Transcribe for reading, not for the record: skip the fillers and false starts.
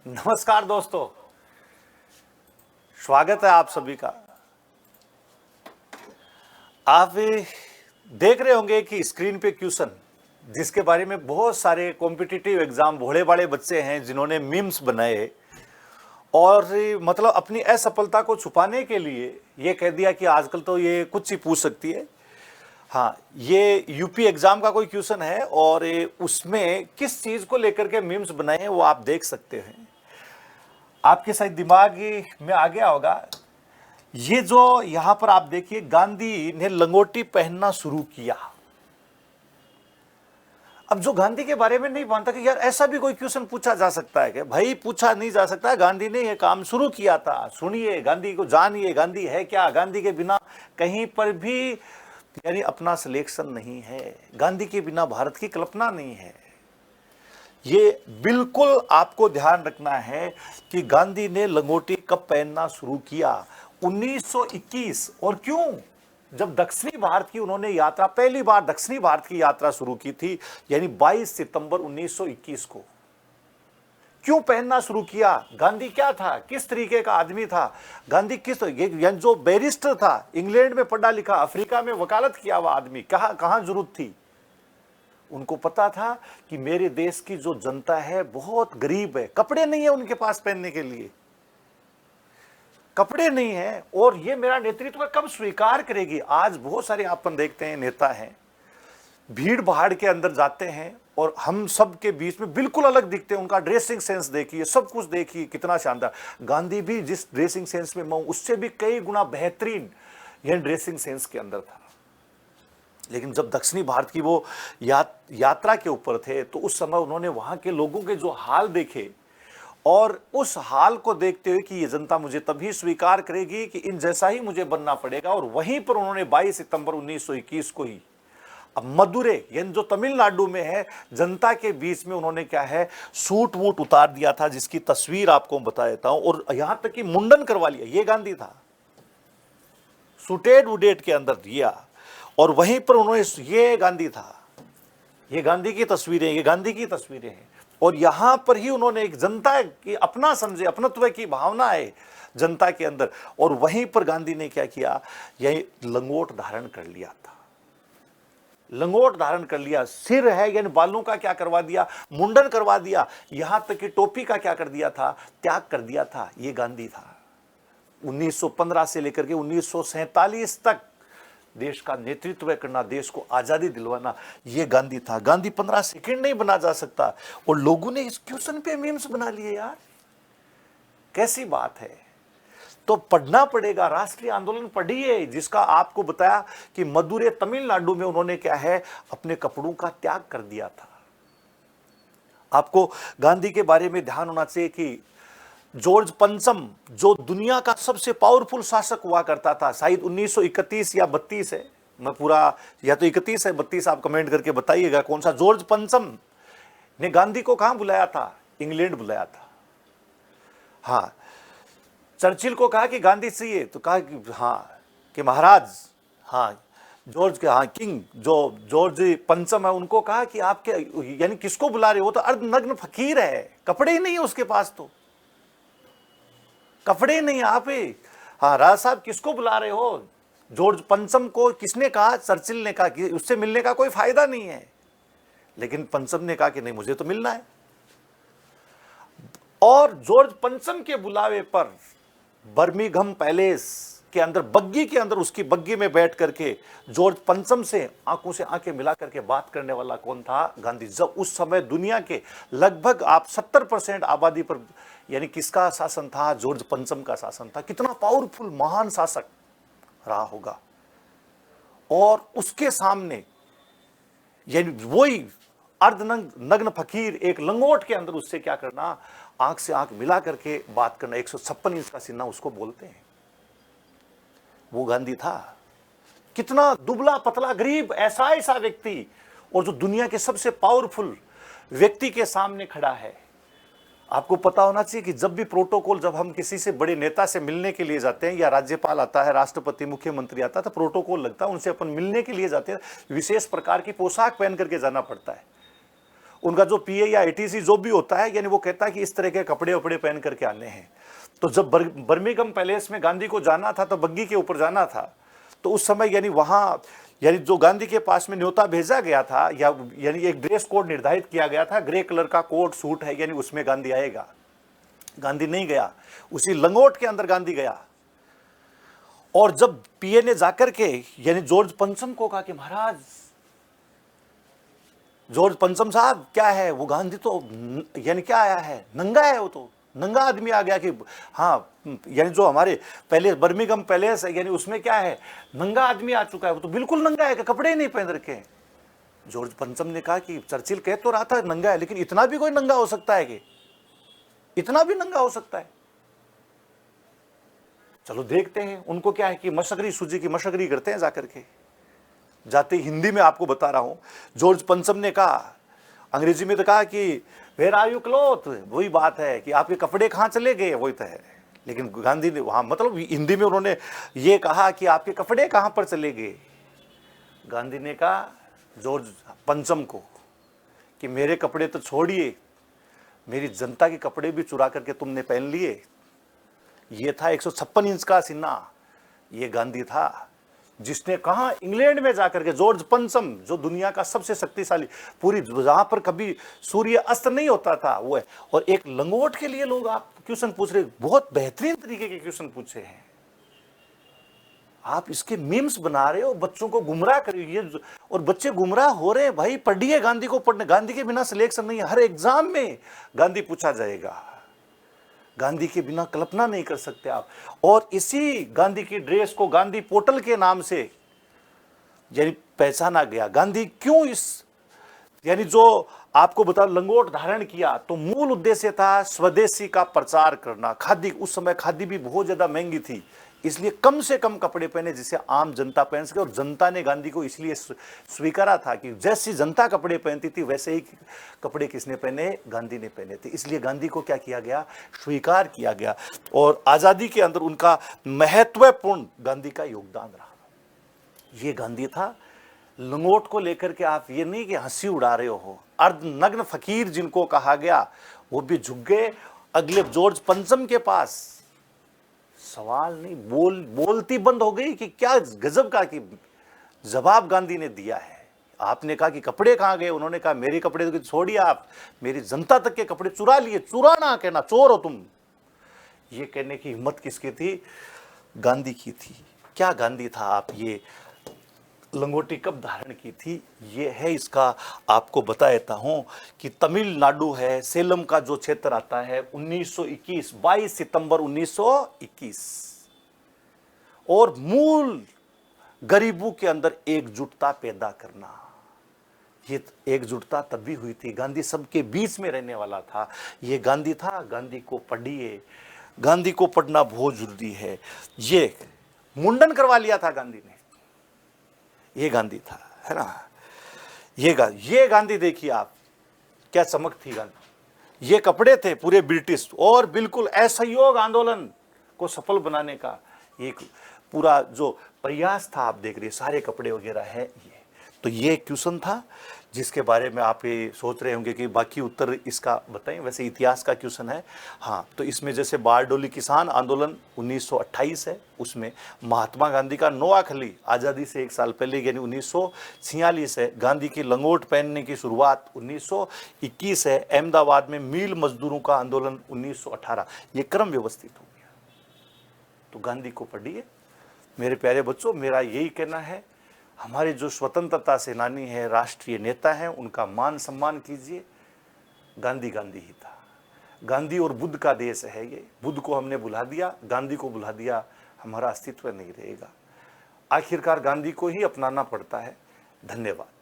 नमस्कार दोस्तों, स्वागत है आप सभी का। आप देख रहे होंगे कि स्क्रीन पे क्वेश्चन जिसके बारे में बहुत सारे कॉम्पिटिटिव एग्जाम भोले भाले बच्चे हैं जिन्होंने मीम्स बनाए और मतलब अपनी असफलता को छुपाने के लिए ये कह दिया कि आजकल तो ये कुछ ही पूछ सकती है। हाँ, ये यूपी एग्जाम का कोई क्वेश्चन है और उसमें किस चीज को लेकर के मीम्स बनाए हैं वो आप देख सकते हैं। आपके शायद दिमाग में आ गया होगा। ये जो यहां पर आप देखिए, गांधी ने लंगोटी पहनना शुरू किया। अब जो गांधी के बारे में नहीं मानता कि यार ऐसा भी कोई क्वेश्चन पूछा जा सकता है, कि भाई पूछा नहीं जा सकता। गांधी ने यह काम शुरू किया था। सुनिए, गांधी को जानिए, गांधी है क्या। गांधी के बिना कहीं पर भी यानी अपना सिलेक्शन नहीं है। गांधी के बिना भारत की कल्पना नहीं है। ये बिल्कुल आपको ध्यान रखना है कि गांधी ने लंगोटी कब पहनना शुरू किया। 1921। और क्यों? जब दक्षिणी भारत की उन्होंने यात्रा, पहली बार दक्षिणी भारत की यात्रा शुरू की थी, यानी 22 सितंबर 1921 को। क्यों पहनना शुरू किया? गांधी क्या था, किस तरीके का आदमी था? गांधी किस, जो बैरिस्टर था, इंग्लैंड में पढ़ा लिखा, अफ्रीका में वकालत किया हुआ आदमी, कहां जरूरत थी? उनको पता था कि मेरे देश की जो जनता है बहुत गरीब है, कपड़े नहीं है उनके पास पहनने के लिए, कपड़े नहीं है, और ये मेरा नेतृत्व कब स्वीकार करेगी। आज बहुत सारे अपन देखते हैं नेता हैं, भीड़ भाड़ के अंदर जाते हैं और हम सब के बीच में बिल्कुल अलग दिखते हैं। उनका ड्रेसिंग सेंस देखिए, सब कुछ देखिए, कितना शानदार। गांधी भी जिस ड्रेसिंग सेंस में मैं उससे भी कई गुना बेहतरीन यह ड्रेसिंग सेंस के अंदर था। लेकिन जब दक्षिणी भारत की वो यात्रा के ऊपर थे तो उस समय उन्होंने वहां के लोगों के जो हाल देखे, और उस हाल को देखते हुए कि ये जनता मुझे तभी स्वीकार करेगी कि इन जैसा ही मुझे बनना पड़ेगा। और वहीं पर उन्होंने 22 सितंबर 1921 को ही अब मदुरै, यानी जो तमिलनाडु में है, जनता के बीच में उन्होंने क्या है, सूट वूट उतार दिया था, जिसकी तस्वीर आपको बता देता हूं। और यहां तक कि मुंडन करवा लिया। ये गांधी था, सुटेड वुडेड के अंदर दिया। और वहीं पर उन्होंने, ये गांधी था, ये गांधी की तस्वीरें, ये गांधी की तस्वीरें हैं। और यहां पर ही उन्होंने एक जनता की अपना समझे, अपनत्व की भावना है जनता के अंदर। और वहीं पर गांधी ने क्या किया, यही लंगोट धारण कर लिया था। लंगोट धारण कर लिया, सिर है यानी बालों का क्या करवा दिया, मुंडन करवा दिया, यहां तक कि टोपी का क्या कर दिया था, त्याग कर दिया था। ये गांधी था। 1915 से लेकर के 1947 तक देश का नेतृत्व करना, देश को आजादी दिलवाना, यह गांधी था। गांधी 15 सेकंड नहीं बना जा सकता, और लोगों ने इस क्वेश्चन पे मीम्स बना लिए। यार कैसी बात है। तो पढ़ना पड़ेगा, राष्ट्रीय आंदोलन पढ़िए, जिसका आपको बताया कि मदुरै तमिलनाडु में उन्होंने क्या है, अपने कपड़ों का त्याग कर दिया था। आपको गांधी के बारे में ध्यान होना चाहिए कि जॉर्ज पंचम, जो दुनिया का सबसे पावरफुल शासक हुआ करता था, शायद 1931 या 32 है, मैं पूरा, या तो 31 है 32, आप कमेंट करके बताइएगा कौन सा। जॉर्ज पंचम ने गांधी को कहां बुलाया था? इंग्लैंड बुलाया था। हाँ, चर्चिल को कहा कि गांधी चाहिए, तो कहा कि हाँ, कि महाराज, हाँ जॉर्ज के, हाँ किंग, जो जॉर्ज पंचम है, उनको कहा कि आपके, यानी किसको बुला रहे हो? तो अर्धनग्न फकीर है, कपड़े ही नहीं है उसके पास, तो कपड़े नहीं आप ही। हाँ राज साहब, किसको बुला रहे हो? जॉर्ज पंचम को किसने कहा? चर्चिल ने कहा कि उससे मिलने का कोई फायदा नहीं है। लेकिन पंचम ने कहा कि नहीं, मुझे तो मिलना है। और जॉर्ज पंचम के बुलावे पर बर्मिंघम पैलेस के अंदर, बग्गी के अंदर, उसकी बग्गी में बैठ करके जॉर्ज पंचम से आंखों से आंखें मिला करके बात करने वाला कौन था? गांधी। जब उस समय दुनिया के लगभग आप 70% आबादी पर, यानी किसका शासन था? जॉर्ज पंचम का शासन था। कितना पावरफुल, महान शासक रहा होगा। और उसके सामने यानी वही अर्धनग्न फकीर एक लंगोट के अंदर, उससे क्या करना, आंख से आंख मिला करके बात करना। 156 इंच का सीना उसको बोलते हैं। वो गांधी था। कितना दुबला पतला गरीब ऐसा व्यक्ति, और जो दुनिया के सबसे पावरफुल व्यक्ति के सामने खड़ा है। आपको पता होना चाहिए कि जब भी प्रोटोकॉल, जब हम किसी से बड़े नेता से मिलने के लिए जाते हैं, या राज्यपाल आता है, राष्ट्रपति, मुख्यमंत्री आता है, तो प्रोटोकॉल लगता है। उनसे अपन मिलने के लिए जाते हैं, विशेष प्रकार की पोशाक पहन करके जाना पड़ता है। उनका जो पीए या एटीसी जो भी होता है, यानी वो कहता है कि इस तरह के कपड़े वपड़े पहन करके आने हैं। तो जब बर्मिंघम पैलेस में गांधी को जाना था तो बग्गी के ऊपर जाना था, तो उस समय यानी वहाँ यानी जो गांधी के पास में न्योता भेजा गया था, या यानी एक ड्रेस कोड निर्धारित किया गया था, ग्रे कलर का कोट सूट है, यानी उसमें गांधी आएगा। गांधी नहीं गया, उसी लंगोट के अंदर गांधी गया। और जब पीए ने जाकर के यानी जॉर्ज पंचम को कहा कि महाराज, जॉर्ज पंचम साहब क्या है वो, गांधी तो यानी क्या आया है, नंगा है, वो तो नंगा आदमी आ गया कि हाँ, यानी जो हमारे पहले बर्मिंघम पैलेस है यानी उसमें क्या है, नंगा आदमी आ चुका है, वो तो बिल्कुल नंगा है कि कपड़े ही नहीं पहन रखे। जॉर्ज पंचम ने कहा कि चर्चिल कह तो रहा था नंगा है, लेकिन इतना भी कोई नंगा हो सकता है कि इतना भी नंगा हो सकता है? चलो देखते हैं। उनको क्या है कि मशगरी सूजी की मशगरी करते हैं जाकर के। जाते हिंदी में आपको बता रहा हूं, जॉर्ज पंचम ने कहा, अंग्रेजी में तो कहा कि वेयर आर यू क्लॉथ, वही बात है कि आपके कपड़े कहां चले गए, वही तो है। लेकिन गांधी ने वहां मतलब हिंदी में उन्होंने ये कहा कि आपके कपड़े कहां पर चले गए। गांधी ने कहा जॉर्ज पंचम को कि मेरे कपड़े तो छोड़िए, मेरी जनता के कपड़े भी चुरा करके तुमने पहन लिए। ये था 156 इंच का सीना, ये गांधी था जिसने कहा इंग्लैंड में जाकर के, जॉर्ज पंचम जो दुनिया का सबसे शक्तिशाली, पूरी जहां पर कभी सूर्य अस्त नहीं होता था वो है। और एक लंगोट के लिए लोग आप क्वेश्चन पूछ रहे, बहुत बेहतरीन तरीके के क्वेश्चन पूछे हैं आप, इसके मीम्स बना रहे हो, बच्चों को गुमराह कर रहे हो, और बच्चे गुमराह हो रहे हैं। भाई पढ़िए, गांधी को पढ़ने, गांधी के बिना सिलेक्शन नहीं है। हर एग्जाम में गांधी पूछा जाएगा, गांधी के बिना कल्पना नहीं कर सकते आप। और इसी गांधी की ड्रेस को गांधी पोर्टल के नाम से यानी पहचाना गया। गांधी क्यों इस यानी जो आपको बता, लंगोट धारण किया तो मूल उद्देश्य था स्वदेशी का प्रचार करना। खादी, उस समय खादी भी बहुत ज्यादा महंगी थी, इसलिए कम से कम कपड़े पहने जिसे आम जनता पहन सके। और जनता ने गांधी को इसलिए स्वीकारा था कि जैसी जनता कपड़े पहनती थी वैसे ही कपड़े किसने पहने, गांधी ने पहने थे। इसलिए गांधी को क्या किया गया, स्वीकार किया गया। और आजादी के अंदर उनका महत्वपूर्ण गांधी का योगदान रहा। ये गांधी था। लंगोट को लेकर के आप ये नहीं कि हंसी उड़ा रहे हो, अर्धनग्न फकीर जिनको कहा गया वो भी झुक गए अगले जॉर्ज पंचम के पास। सवाल नहीं, बोलती बंद हो गई कि क्या गजब का कि जवाब गांधी ने दिया है। आपने कहा कि कपड़े कहां गए, उन्होंने कहा मेरे कपड़े तो छोड़िए आप, मेरी जनता तक के कपड़े चुरा लिए। चुराना कहना, चोर हो तुम, ये कहने की हिम्मत किसकी थी, गांधी की थी। क्या गांधी था आप, ये लंगोटी कब धारण की थी, ये है इसका आपको बता देता हूं कि तमिलनाडु है, सेलम का जो क्षेत्र आता है, 1921 22 सितंबर 1921। और मूल गरीबों के अंदर एकजुटता पैदा करना, ये एकजुटता तभी हुई थी। गांधी सबके बीच में रहने वाला था, ये गांधी था। गांधी को पढ़िए, गांधी को पढ़ना बहुत जरूरी है। ये मुंडन करवा लिया था गांधी ने, ये गांधी था, है ना। ये गांधी देखिए आप, क्या चमक थी गांधी। ये कपड़े थे पूरे ब्रिटिश, और बिल्कुल असहयोग आंदोलन को सफल बनाने का एक पूरा जो प्रयास था, आप देख रहे सारे कपड़े वगैरह है ये। तो ये क्वेश्चन था जिसके बारे में आप ये सोच रहे होंगे कि बाकी उत्तर इसका बताएं, वैसे इतिहास का क्वेश्चन है। हाँ, तो इसमें जैसे बारडोली किसान आंदोलन 1928 है, उसमें महात्मा गांधी का नोआखली आज़ादी से एक साल पहले यानी 1946 है। गांधी की लंगोट पहनने की शुरुआत 1921 है। अहमदाबाद में मील मजदूरों का आंदोलन 1918। ये क्रम व्यवस्थित हो गया। तो गांधी को पढ़िए मेरे प्यारे बच्चों। मेरा यही कहना है, हमारे जो स्वतंत्रता सेनानी है, राष्ट्रीय नेता हैं, उनका मान सम्मान कीजिए। गांधी गांधी ही था। गांधी और बुद्ध का देश है ये। बुद्ध को हमने भुला दिया, गांधी को भुला दिया, हमारा अस्तित्व नहीं रहेगा। आखिरकार गांधी को ही अपनाना पड़ता है। धन्यवाद।